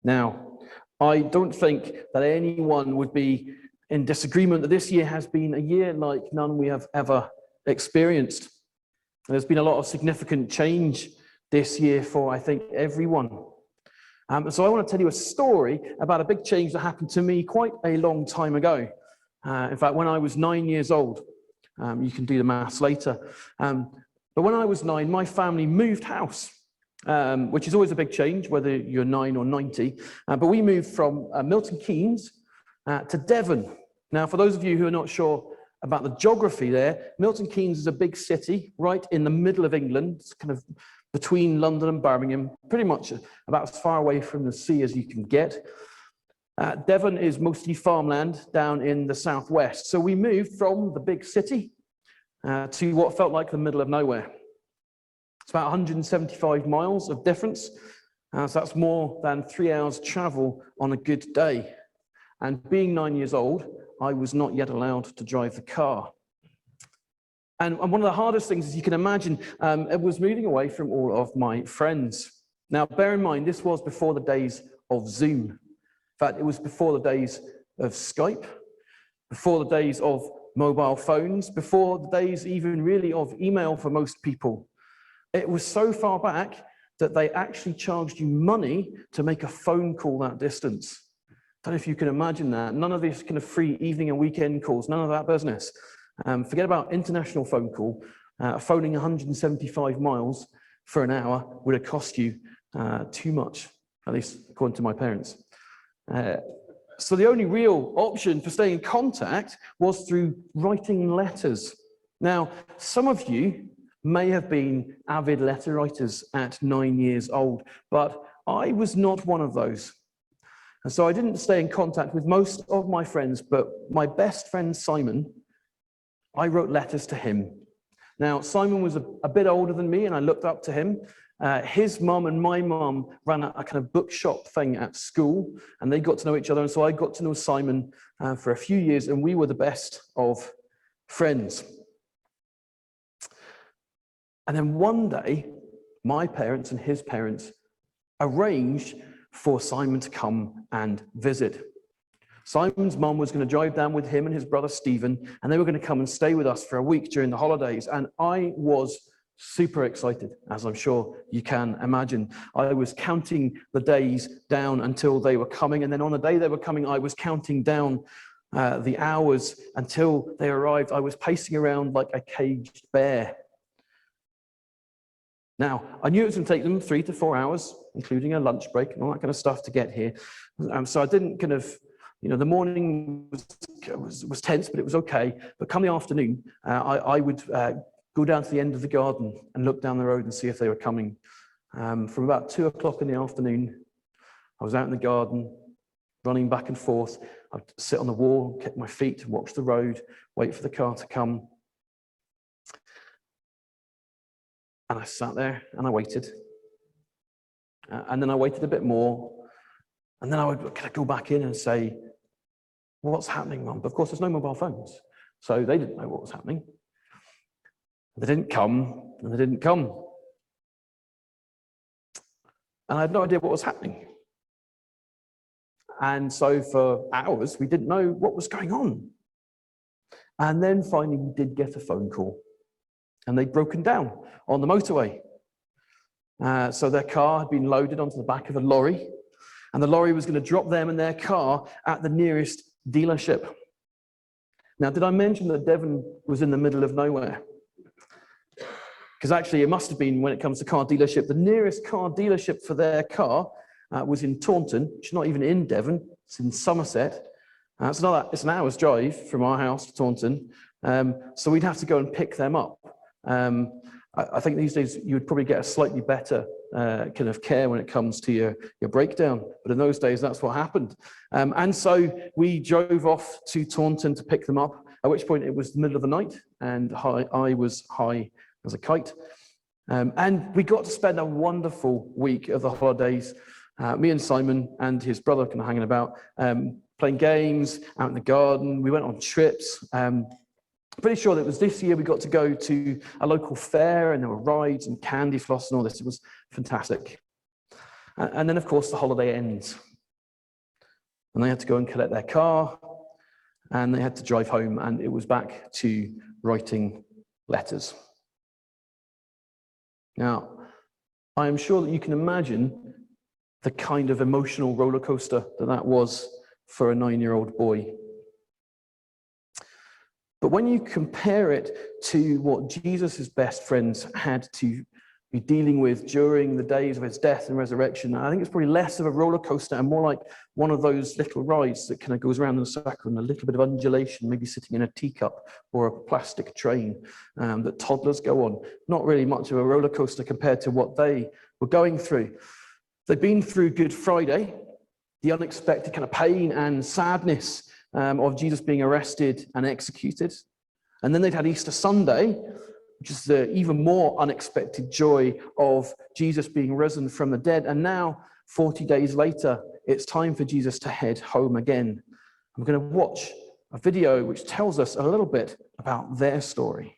Now, I don't think that anyone would be in disagreement that this year has been a year like none we have ever experienced. There's been a lot of significant change this year for, I think, everyone. So I want to tell you a story about a big change that happened to me quite a long time ago. In fact, when I was 9 years old, you can do the maths later. But when I was 9, my family moved house, which is always a big change, whether you're 9 or 90. But we moved from Milton Keynes to Devon. Now, for those of you who are not sure about the geography there, Milton Keynes is a big city right in the middle of England. It's kind of between London and Birmingham, pretty much about as far away from the sea as you can get. Devon is mostly farmland down in the southwest. So we moved from the big city to what felt like the middle of nowhere. It's about 175 miles of difference. So that's more than 3 hours travel on a good day. And being 9 years old, I was not yet allowed to drive the car. And one of the hardest things, as you can imagine, it was moving away from all of my friends. Now, bear in mind, this was before the days of Zoom. In fact, it was before the days of Skype, before the days of mobile phones, before the days even really of email for most people. It was so far back that they actually charged you money to make a phone call that distance. I don't know if you can imagine that. None of these kind of free evening and weekend calls, none of that business. Forget about international phone call. Phoning 175 miles for an hour would have cost you too much, at least according to my parents. So the only real option for staying in contact was through writing letters. Now, some of you may have been avid letter writers at 9 years old, but I was not one of those. And so I didn't stay in contact with most of my friends, but my best friend, Simon, I wrote letters to him. Now, Simon was a bit older than me, and I looked up to him. His mum and my mum ran a kind of bookshop thing at school, and they got to know each other. And so I got to know Simon for a few years, and we were the best of friends. And then one day, my parents and his parents arranged for Simon to come and visit. Simon's mum was going to drive down with him and his brother Stephen, and they were going to come and stay with us for a week during the holidays. And I was super excited, as I'm sure you can imagine. I was counting the days down until they were coming, and then on the day they were coming, I was counting down the hours until they arrived. I was pacing around like a caged bear. Now, I knew it was going to take them 3 to 4 hours, including a lunch break and all that kind of stuff to get here. So I didn't kind of, the morning was tense, but it was okay. But come the afternoon, I would go down to the end of the garden and look down the road and see if they were coming. From about 2 o'clock in the afternoon, I was out in the garden, running back and forth. I'd sit on the wall, kick my feet, watch the road, wait for the car to come. And I sat there and I waited. And then I waited a bit more. And then I would kind of go back in and say, "What's happening, Mum?" But of course, there's no mobile phones. So they didn't know what was happening. They didn't come, and they didn't come. And I had no idea what was happening. And so for hours, we didn't know what was going on. And then finally, we did get a phone call. And they'd broken down on the motorway. So their car had been loaded onto the back of a lorry, and the lorry was going to drop them and their car at the nearest dealership. Now, did I mention that Devon was in the middle of nowhere? Because actually, it must have been, when it comes to car dealership, the nearest car dealership for their car was in Taunton, which is not even in Devon, it's in Somerset. It's an hour's drive from our house to Taunton. So we'd have to go and pick them up. I think these days you would probably get a slightly better kind of care when it comes to your breakdown, but in those days that's what happened. And so we drove off to Taunton to pick them up, at which point it was the middle of the night and I was high as a kite. And we got to spend a wonderful week of the holidays, me and Simon and his brother kind of hanging about, playing games out in the garden. We went on trips. Pretty sure that it was this year we got to go to a local fair, and there were rides and candy floss and all this. It was fantastic. And then, of course, the holiday ends. and they had to go and collect their car, and they had to drive home, and it was back to writing letters. Now, I am sure that you can imagine the kind of emotional roller coaster that was for a 9-year-old boy. But when you compare it to what Jesus' best friends had to be dealing with during the days of his death and resurrection, I think it's probably less of a roller coaster and more like one of those little rides that kind of goes around in a circle and a little bit of undulation, maybe sitting in a teacup or a plastic train that toddlers go on. Not really much of a roller coaster compared to what they were going through. They'd been through Good Friday, the unexpected kind of pain and sadness of Jesus being arrested and executed. And then they'd had Easter Sunday, which is the even more unexpected joy of Jesus being risen from the dead. And now, 40 days later, it's time for Jesus to head home again. I'm going to watch a video which tells us a little bit about their story.